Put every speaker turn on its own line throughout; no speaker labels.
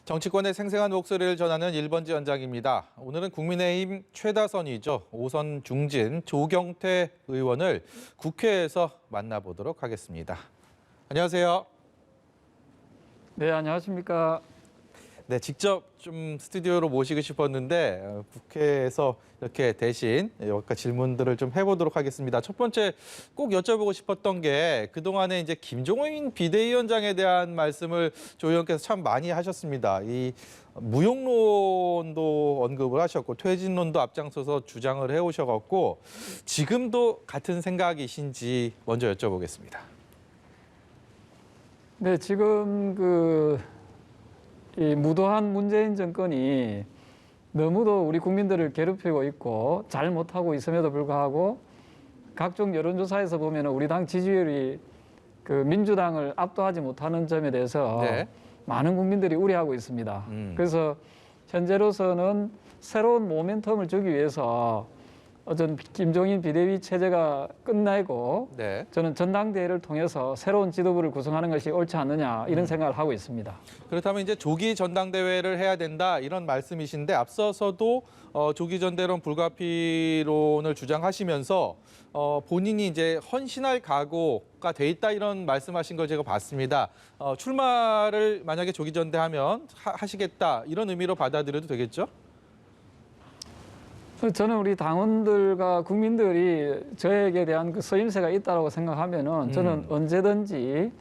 정치권의 생생한 목소리를 전하는 1번지 연장입니다. 오늘은 국민의힘 최다선이죠. 5선 중진 조경태 의원을 국회에서 만나보도록 하겠습니다. 안녕하세요.
네, 안녕하십니까.
네, 직접 좀 스튜디오로 모시고 싶었는데 국회에서 이렇게 대신 여기까지 질문들을 좀 해보도록 하겠습니다. 첫 번째 꼭 여쭤보고 싶었던 게 그동안에 이제 김종인 비대위원장에 대한 말씀을 조 의원께서 참 많이 하셨습니다. 이 무용론도 언급을 하셨고 퇴진론도 앞장서서 주장을 해오셔갖고 지금도 같은 생각이신지 먼저 여쭤보겠습니다.
네, 지금 이 무도한 문재인 정권이 너무도 우리 국민들을 괴롭히고 있고 잘 못하고 있음에도 불구하고 각종 여론조사에서 보면 우리 당 지지율이 민주당을 압도하지 못하는 점에 대해서
네.
많은 국민들이 우려하고 있습니다. 그래서 현재로서는 새로운 모멘텀을 주기 위해서 어떤 김종인 비대위 체제가 끝나고
네.
저는 전당대회를 통해서 새로운 지도부를 구성하는 것이 옳지 않느냐 이런 생각을 하고 있습니다.
그렇다면 이제 조기 전당대회를 해야 된다 이런 말씀이신데 앞서서도 조기 전대론 불가피론을 주장하시면서 본인이 이제 헌신할 각오가 돼 있다 이런 말씀하신 걸 제가 봤습니다. 출마를 만약에 조기 전대하면 하시겠다 이런 의미로 받아들여도 되겠죠?
저는 우리 당원들과 국민들이 저에게 대한 그 서임새가 있다고 생각하면은 저는 언제든지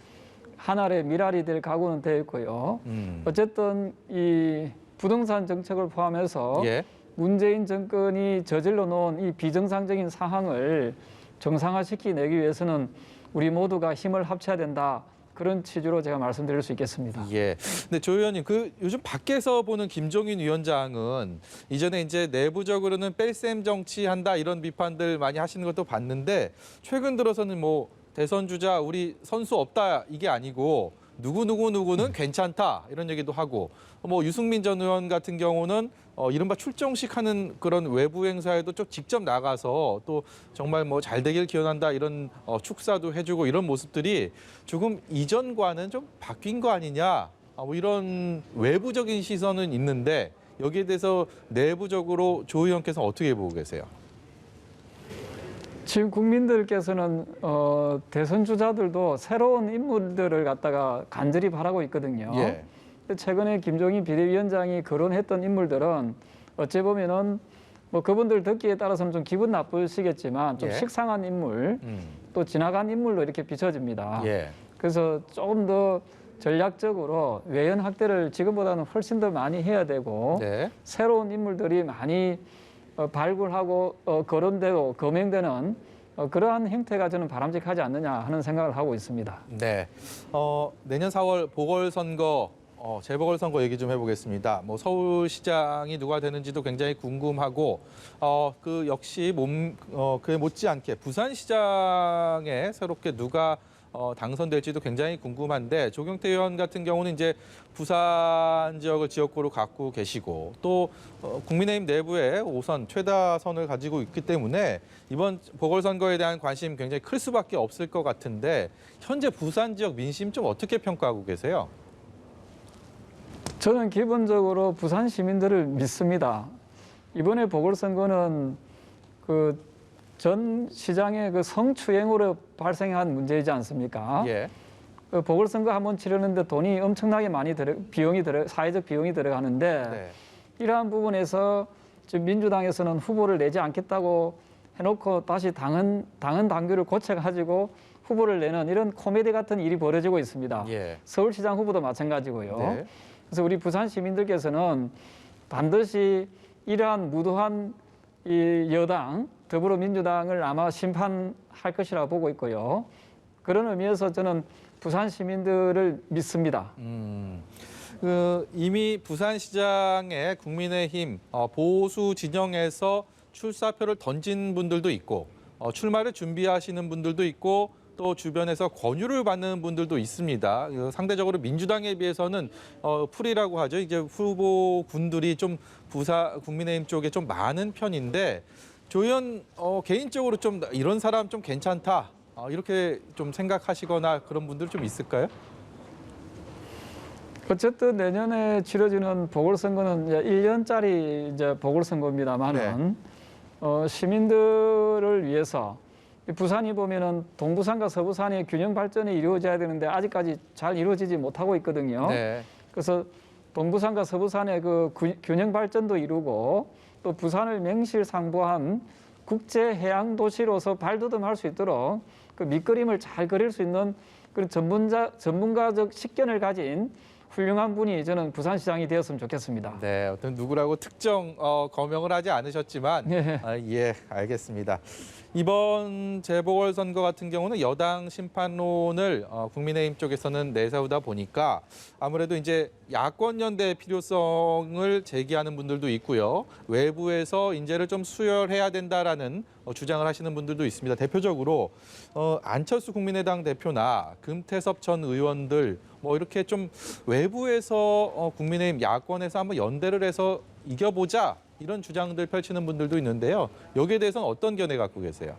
한 알의 미랄이 될 각오는 되어 있고요. 어쨌든 이 부동산 정책을 포함해서
예.
문재인 정권이 저질러 놓은 이 비정상적인 상황을 정상화시키내기 위해서는 우리 모두가 힘을 합쳐야 된다. 그런 취지로 제가 말씀드릴 수 있겠습니다.
예. 근데 조 의원님, 요즘 밖에서 보는 김종인 위원장은 이전에 이제 내부적으로는 뺄셈 정치한다 이런 비판들 많이 하시는 것도 봤는데 최근 들어서는 뭐 대선 주자 우리 선수 없다 이게 아니고 누구는 괜찮다 이런 얘기도 하고 뭐 유승민 전 의원 같은 경우는 이른바 출정식 하는 그런 외부 행사에도 좀 직접 나가서 또 정말 뭐 잘 되길 기원한다 이런 축사도 해주고 이런 모습들이 조금 이전과는 좀 바뀐 거 아니냐 뭐 이런 외부적인 시선은 있는데 여기에 대해서 내부적으로 조 의원께서 어떻게 보고 계세요?
지금 국민들께서는 대선 주자들도 새로운 인물들을 갖다가 간절히 바라고 있거든요.
예.
최근에 김종인 비대위원장이 거론했던 인물들은 어찌 보면은 뭐 그분들 듣기에 따라서는 좀 기분 나쁘시겠지만 좀
예.
식상한 인물, 또 지나간 인물로 이렇게 비춰집니다.
예.
그래서 조금 더 전략적으로 외연 확대를 지금보다는 훨씬 더 많이 해야 되고
네.
새로운 인물들이 많이 발굴하고 거론되고 검증되는 그러한 형태가 저는 바람직하지 않느냐 하는 생각을 하고 있습니다.
네. 내년 4월 보궐선거, 재보궐선거 얘기 좀 해보겠습니다. 뭐 서울시장이 누가 되는지도 굉장히 궁금하고, 그 역시 그에 못지않게 부산시장에 새롭게 누가 당선될지도 굉장히 궁금한데 조경태 의원 같은 경우는 이제 부산 지역을 지역구로 갖고 계시고 또 국민의힘 내부에 5선 최다선을 가지고 있기 때문에 이번 보궐선거에 대한 관심 굉장히 클 수밖에 없을 것 같은데 현재 부산 지역 민심 좀 어떻게 평가하고 계세요?
저는 기본적으로 부산 시민들을 믿습니다. 이번에 보궐선거는 전 시장의 성추행으로 발생한 문제이지 않습니까?
예.
보궐선거 한번 치르는데 돈이 엄청나게 많이 사회적 비용이 들어가는데
네.
이러한 부분에서 지금 민주당에서는 후보를 내지 않겠다고 해놓고 다시 당헌 당규를 고쳐가지고 후보를 내는 이런 코미디 같은 일이 벌어지고 있습니다.
예.
서울시장 후보도 마찬가지고요.
네.
그래서 우리 부산 시민들께서는 반드시 이러한 무도한 이 여당 더불어민주당을 아마 심판할 것이라고 보고 있고요. 그런 의미에서 저는 부산 시민들을 믿습니다.
이미 부산시장에 국민의힘 보수 진영에서 출사표를 던진 분들도 있고 출마를 준비하시는 분들도 있고 또 주변에서 권유를 받는 분들도 있습니다. 상대적으로 민주당에 비해서는 풀이라고 하죠. 이제 후보군들이 좀 국민의힘 쪽에 좀 많은 편인데 조 의원 개인적으로 좀 이런 사람 좀 괜찮다 이렇게 좀 생각하시거나 그런 분들 좀 있을까요?
어쨌든 내년에 치러지는 보궐선거는 이제 1년짜리 이제 보궐선거입니다만은 시민들을 위해서 부산이 보면은 동부산과 서부산의 균형 발전이 이루어져야 되는데 아직까지 잘 이루어지지 못하고 있거든요.
네.
그래서 동부산과 서부산의 그 균형 발전도 이루고 또 부산을 명실상부한 국제 해양 도시로서 발돋움할 수 있도록 그 밑그림을 잘 그릴 수 있는 그런 전문가적 식견을 가진 훌륭한 분이 저는 부산시장이 되었으면 좋겠습니다.
네, 어떤 누구라고 특정 거명을 하지 않으셨지만
예.
예, 알겠습니다. 이번 재보궐선거 같은 경우는 여당 심판론을 국민의힘 쪽에서는 내세우다 보니까 아무래도 이제 야권연대의 필요성을 제기하는 분들도 있고요. 외부에서 인재를 좀 수혈해야 된다라는 주장을 하시는 분들도 있습니다. 대표적으로 안철수 국민의당 대표나 금태섭 전 의원들 뭐 이렇게 좀 외부에서 국민의힘 야권에서 한번 연대를 해서 이겨보자 이런 주장들 펼치는 분들도 있는데요. 여기에 대해서는 어떤 견해 갖고 계세요?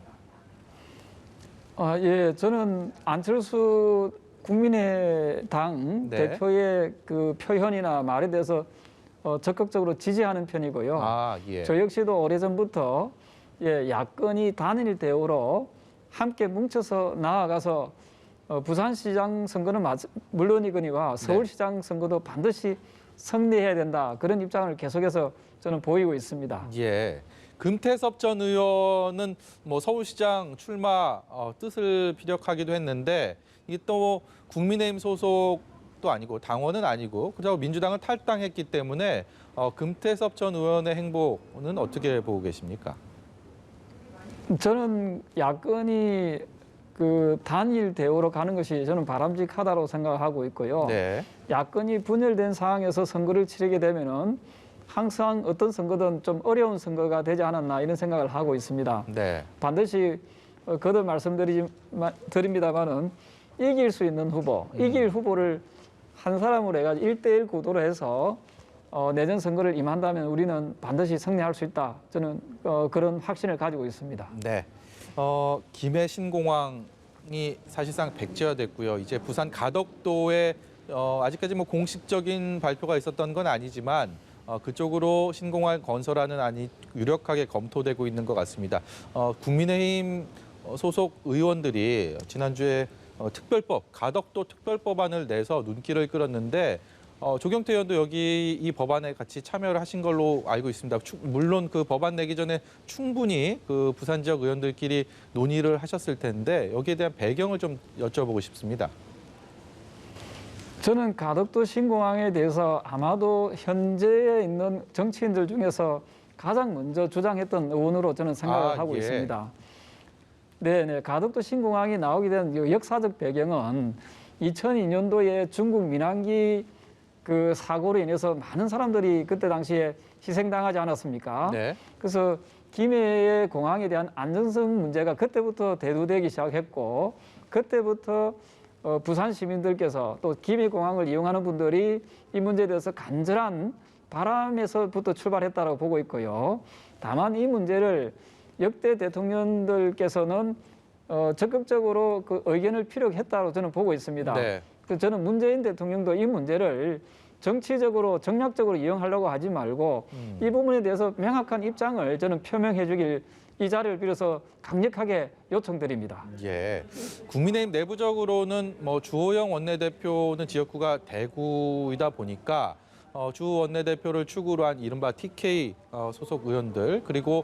예, 저는 안철수 국민의당
네.
대표의 그 표현이나 말에 대해서 적극적으로 지지하는 편이고요.
예.
저 역시도 오래전부터 예, 야권이 단일 대우로 함께 뭉쳐서 나아가서 부산시장 선거는 물론이거니와 서울시장 선거도 반드시 승리해야 된다. 그런 입장을 계속해서 저는 보이고 있습니다.
예. 금태섭 전 의원은 뭐 서울시장 출마 뜻을 피력하기도 했는데 이게 또 국민의힘 소속도 아니고 당원은 아니고 그렇다고 민주당을 탈당했기 때문에 금태섭 전 의원의 행보는 어떻게 보고 계십니까?
저는 야권이 그 단일 대우로 가는 것이 저는 바람직하다고 생각하고 있고요.
네.
야권이 분열된 상황에서 선거를 치르게 되면은 항상 어떤 선거든 좀 어려운 선거가 되지 않았나 이런 생각을 하고 있습니다.
네.
반드시 거듭 말씀드립니다만은 이길 수 있는 후보, 이길 후보를 한 사람으로 해가지고 1대1 구도로 해서 내년 선거를 임한다면 우리는 반드시 승리할 수 있다. 저는 그런 확신을 가지고 있습니다.
네. 김해 신공항이 사실상 백지화됐고요. 이제 부산 가덕도에 아직까지 뭐 공식적인 발표가 있었던 건 아니지만 그쪽으로 신공항 건설하는 안이 유력하게 검토되고 있는 것 같습니다. 국민의힘 소속 의원들이 지난주에 특별법, 가덕도 특별법안을 내서 눈길을 끌었는데 조경태 의원도 여기 이 법안에 같이 참여를 하신 걸로 알고 있습니다. 물론 그 법안 내기 전에 충분히 그 부산 지역 의원들끼리 논의를 하셨을 텐데 여기에 대한 배경을 좀 여쭤보고 싶습니다.
저는 가덕도 신공항에 대해서 아마도 현재에 있는 정치인들 중에서 가장 먼저 주장했던 의원으로 저는 생각을 하고
예.
있습니다. 네, 가덕도 신공항이 나오게 된 역사적 배경은 2002년도에 중국 민항기 그 사고로 인해서 많은 사람들이 그때 당시에 희생당하지 않았습니까?
네.
그래서 김해의 공항에 대한 안전성 문제가 그때부터 대두되기 시작했고 그때부터 부산 시민들께서 또 김해공항을 이용하는 분들이 이 문제에 대해서 간절한 바람에서부터 출발했다고 보고 있고요. 다만 이 문제를 역대 대통령들께서는 적극적으로 그 의견을 피력했다고 저는 보고 있습니다.
네.
그래서 저는 문재인 대통령도 이 문제를 정치적으로 정략적으로 이용하려고 하지 말고 이 부분에 대해서 명확한 입장을 저는 표명해 주길 이 자리를 빌어서 강력하게 요청드립니다.
예. 국민의힘 내부적으로는 뭐 주호영 원내대표는 지역구가 대구이다 보니까 주 원내대표를 축으로 한 이른바 TK 소속 의원들 그리고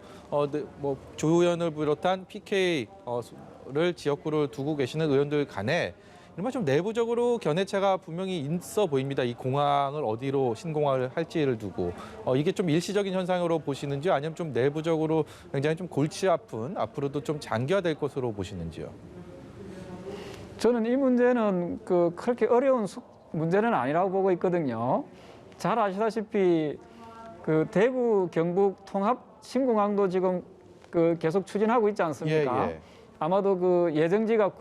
뭐 조 의원을 비롯한 PK를 지역구를 두고 계시는 의원들 간에 이른바 좀 내부적으로 견해차가 분명히 있어 보입니다. 이 공항을 어디로 신공항을 할지를 두고 이게 좀 일시적인 현상으로 보시는지 아니면 좀 내부적으로 굉장히 좀 골치 아픈 앞으로도 좀 장기화될 것으로 보시는지요?
저는 이 문제는 그렇게 어려운 문제는 아니라고 보고 있거든요. 잘 아시다시피 그 대구 경북 통합 신공항도 지금 계속 추진하고 있지 않습니까?
예.
아마도 그 예정지가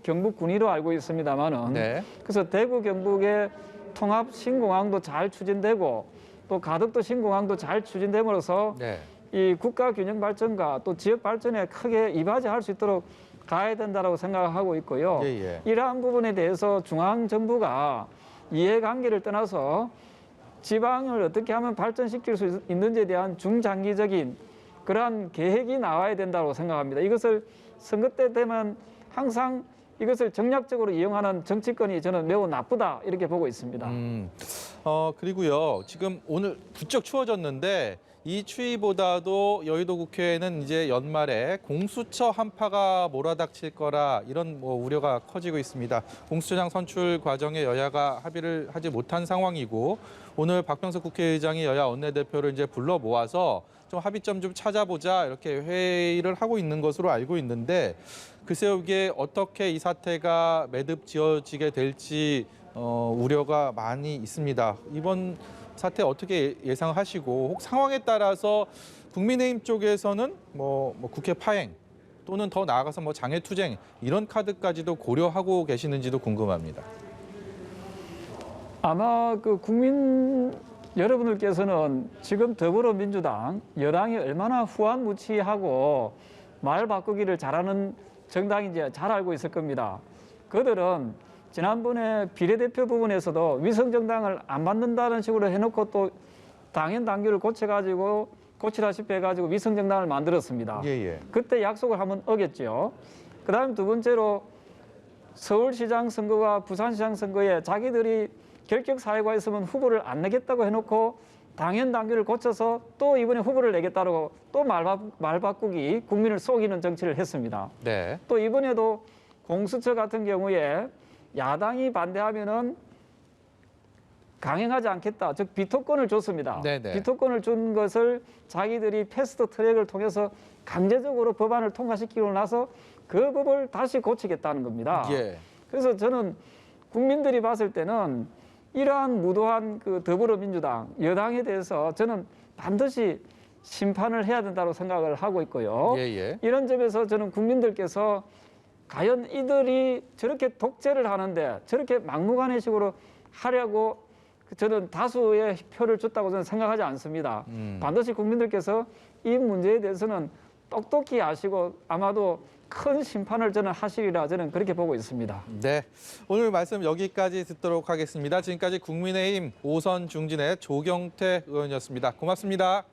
경북 군위로 알고 있습니다만은
네.
그래서 대구 경북의 통합 신공항도 잘 추진되고 또 가덕도 신공항도 잘 추진됨으로써
네.
이 국가 균형 발전과 또 지역 발전에 크게 이바지할 수 있도록 가야 된다고 생각하고 있고요.
예.
이러한 부분에 대해서 중앙 정부가 이해관계를 떠나서 지방을 어떻게 하면 발전시킬 수 있는지에 대한 중장기적인 그러한 계획이 나와야 된다고 생각합니다. 이것을 선거 때 되면 항상 이것을 정략적으로 이용하는 정치권이 저는 매우 나쁘다 이렇게 보고 있습니다.
그리고요. 지금 오늘 부쩍 추워졌는데 이 추위보다도 여의도 국회에는 이제 연말에 공수처 한파가 몰아닥칠 거라 이런 우려가 커지고 있습니다. 공수처장 선출 과정에 여야가 합의를 하지 못한 상황이고 오늘 박병석 국회의장이 여야 원내대표를 이제 불러 모아서 좀 합의점 좀 찾아보자 이렇게 회의를 하고 있는 것으로 알고 있는데 글쎄요 이게 어떻게 이 사태가 매듭 지어지게 될지 우려가 많이 있습니다. 이번 사태 어떻게 예상하시고 혹 상황에 따라서 국민의힘 쪽에서는 국회 파행 또는 더 나아가서 장외투쟁 이런 카드까지도 고려하고 계시는지도 궁금합니다.
아마 그 국민 여러분들께서는 지금 더불어민주당 여당이 얼마나 후한무치하고 말 바꾸기를 잘하는 정당인지 잘 알고 있을 겁니다. 그들은 지난번에 비례대표 부분에서도 위성정당을 안 받는다는 식으로 해놓고 또 당연 당규를 고치다시피 해가지고 위성정당을 만들었습니다.
예.
그때 약속을 한번 어겼죠. 그다음 두 번째로 서울시장 선거와 부산시장 선거에 자기들이 결격 사유가 있으면 후보를 안 내겠다고 해놓고 당연 당규를 고쳐서 또 이번에 후보를 내겠다고 또 말 바꾸기 국민을 속이는 정치를 했습니다.
네.
또 이번에도 공수처 같은 경우에 야당이 반대하면은 강행하지 않겠다. 즉 비토권을 줬습니다.
네네.
비토권을 준 것을 자기들이 패스트 트랙을 통해서 강제적으로 법안을 통과시키고 나서 그 법을 다시 고치겠다는 겁니다.
예.
그래서 저는 국민들이 봤을 때는 이러한 무도한 그 더불어민주당 여당에 대해서 저는 반드시 심판을 해야 된다고 생각을 하고 있고요.
예.
이런 점에서 저는 국민들께서 과연 이들이 저렇게 독재를 하는데 저렇게 막무가내식으로 하려고 저는 다수의 표를 줬다고 저는 생각하지 않습니다. 반드시 국민들께서 이 문제에 대해서는 똑똑히 아시고 아마도 큰 심판을 저는 하시리라 저는 그렇게 보고 있습니다.
네, 오늘 말씀 여기까지 듣도록 하겠습니다. 지금까지 국민의힘 5선 중진의 조경태 의원이었습니다. 고맙습니다.